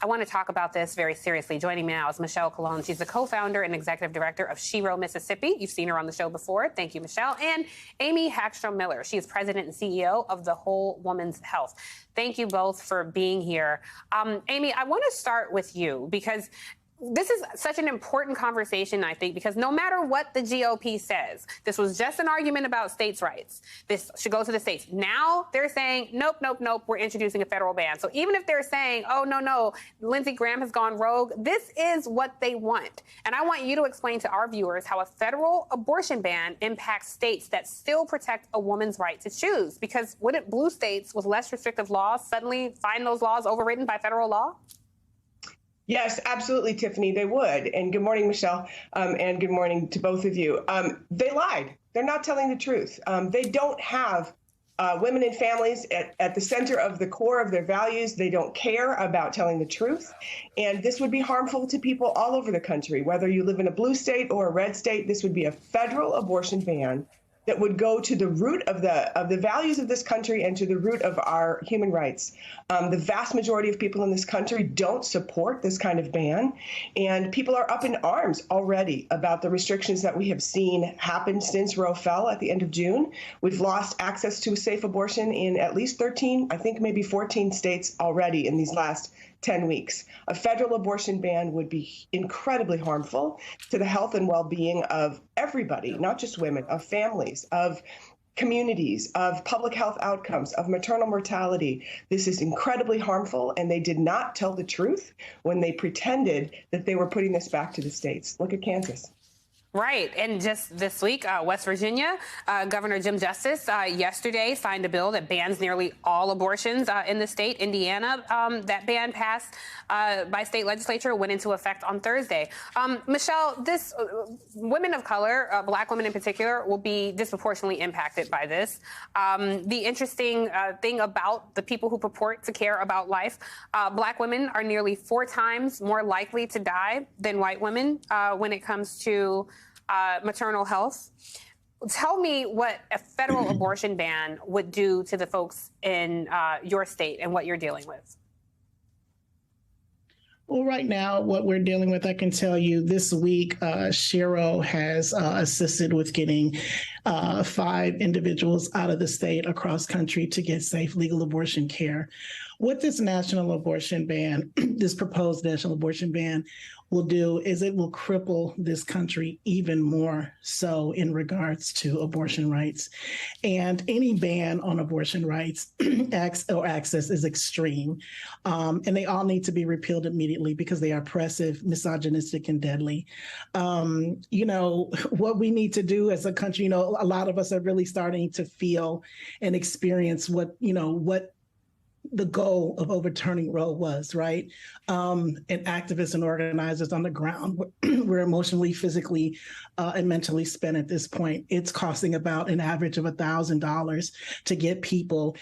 I want to talk about this very seriously. Joining me now is Michelle Colon. She's the co-founder and executive director of Shero Mississippi. You've seen her on the show before. Thank you, Michelle. And Amy Hagstrom Miller. She is president and CEO of the Whole Woman's Health. Thank you both for being here. Amy, I want to start with you because this is such an important conversation, I think, because no matter what the GOP says, this was just an argument about states' rights. This should go to the states. Now they're saying, nope, nope, nope, we're introducing a federal ban. So even if they're saying, oh, no, Lindsey Graham has gone rogue, this is what they want. And I want you to explain to our viewers how a federal abortion ban impacts states that still protect a woman's right to choose. Because wouldn't blue states with less restrictive laws suddenly find those laws overridden by federal law? Yes, absolutely, Tiffany, they would. And good morning, Michelle, and good morning to both of you. They lied. They're not telling the truth. They don't have women and families at the center of the core of their values. They don't care about telling the truth. And this would be harmful to people all over the country, whether you live in a blue state or a red state. This would be a federal abortion ban that would go to the root of the values of this country and to the root of our human rights. The vast majority of people in this country don't support this kind of ban, and people are up in arms already about the restrictions that we have seen happen since Roe fell at the end of June. We've lost access to a safe abortion in at least 13, I think maybe 14 states already in these last 10 weeks. A federal abortion ban would be incredibly harmful to the health and well-being of everybody, not just women, of families, of communities, of public health outcomes, of maternal mortality. This is incredibly harmful, and they did not tell the truth when they pretended that they were putting this back to the states. Look at Kansas. Right. And just this week, West Virginia, Governor Jim Justice yesterday signed a bill that bans nearly all abortions in the state. Indiana, that ban passed by state legislature, went into effect on Thursday. Michelle, this women of color, Black women in particular, will be disproportionately impacted by this. The interesting thing about the people who purport to care about life, Black women are nearly 4 times more likely to die than white women when it comes to maternal health. Tell me what a federal abortion ban would do to the folks in your state and what you're dealing with. Well, right now, what we're dealing with, I can tell you this week, Shero has assisted with getting 5 individuals out of the state across country to get safe legal abortion care. What this national abortion ban, this proposed national abortion ban will do is it will cripple this country even more so in regards to abortion rights. And any ban on abortion rights or access is extreme. And they all need to be repealed immediately because they are oppressive, misogynistic, and deadly. What we need to do as a country, a lot of us are really starting to feel and experience what the goal of overturning Roe was, right? And activists and organizers on the ground were emotionally, physically, and mentally spent at this point. It's costing about an average of $1,000 to get people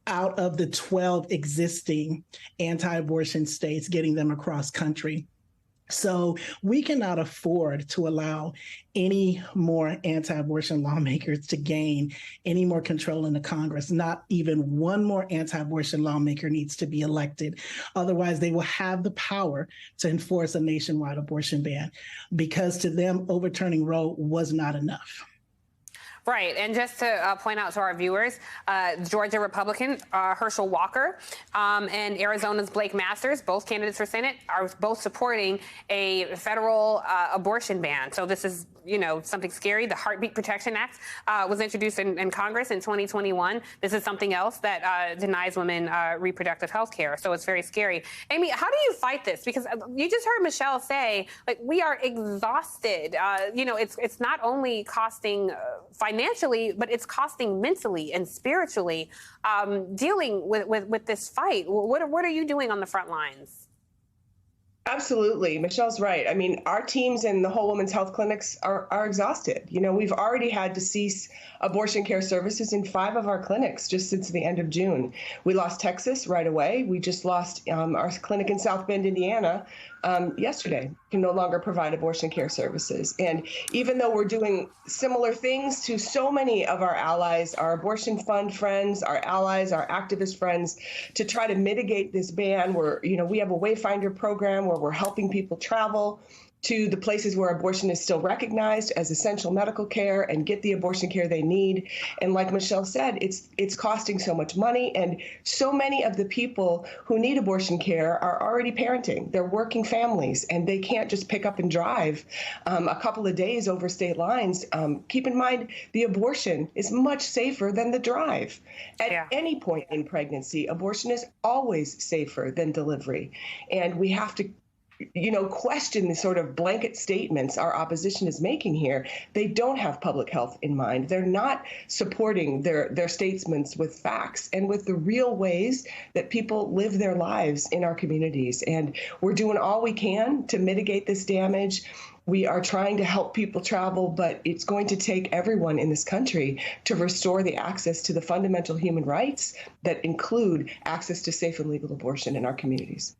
out of the 12 existing anti-abortion states, getting them across country. So we cannot afford to allow any more anti-abortion lawmakers to gain any more control in the Congress. Not even one more anti-abortion lawmaker needs to be elected. Otherwise, they will have the power to enforce a nationwide abortion ban because to them, overturning Roe was not enough. Right. And just to point out to our viewers, Georgia Republican Herschel Walker and Arizona's Blake Masters, both candidates for Senate, are both supporting a federal abortion ban. So this is, something scary. The Heartbeat Protection Act was introduced in Congress in 2021. This is something else that denies women reproductive health care. So it's very scary. Amy, how do you fight this? Because you just heard Michelle say, we are exhausted. It's not only costing financially, but it's costing mentally and spiritually dealing with this fight. What are you doing on the front lines? Absolutely. Michelle's right. I mean, our teams in the Whole Woman's Health clinics are exhausted. You know, we've already had to cease abortion care services in 5 of our clinics just since the end of June. We lost Texas right away. We just lost our clinic in South Bend, Indiana, yesterday. Can no longer provide abortion care services. And even though we're doing similar things to so many of our allies, our abortion fund friends, our allies, our activist friends, to try to mitigate this ban, we have a Wayfinder program where we're helping people travel to the places where abortion is still recognized as essential medical care and get the abortion care they need. And like Michelle said, it's costing so much money, and so many of the people who need abortion care are already parenting. They're working families, and they can't just pick up and drive a couple of days over state lines. Keep in mind, the abortion is much safer than the drive. At any point in pregnancy, abortion is always safer than delivery. And we have to question the sort of blanket statements our opposition is making here. They don't have public health in mind. They're not supporting their statements with facts and with the real ways that people live their lives in our communities. And we're doing all we can to mitigate this damage. We are trying to help people travel, but it's going to take everyone in this country to restore the access to the fundamental human rights that include access to safe and legal abortion in our communities.